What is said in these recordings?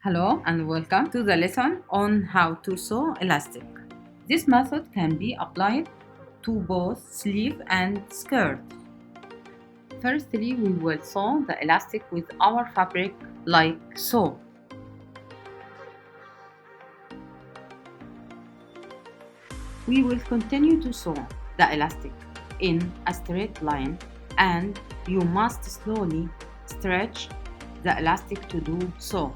Hello and welcome to the lesson on how to sew elastic. This method can be applied to both sleeve and skirt. Firstly, we will sew the elastic with our fabric like so. We will continue to sew the elastic in a straight line, and you must slowly stretch the elastic to do so.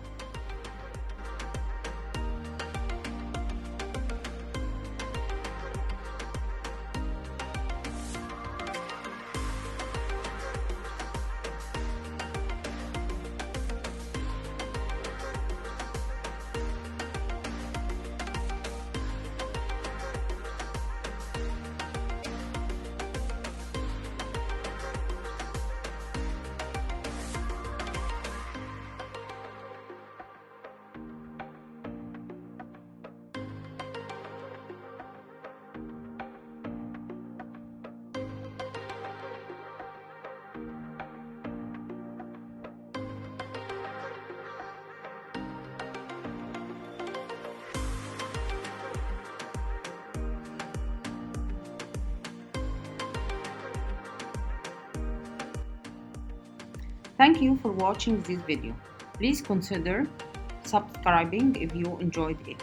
Thank you for watching this video. Please consider subscribing if you enjoyed it.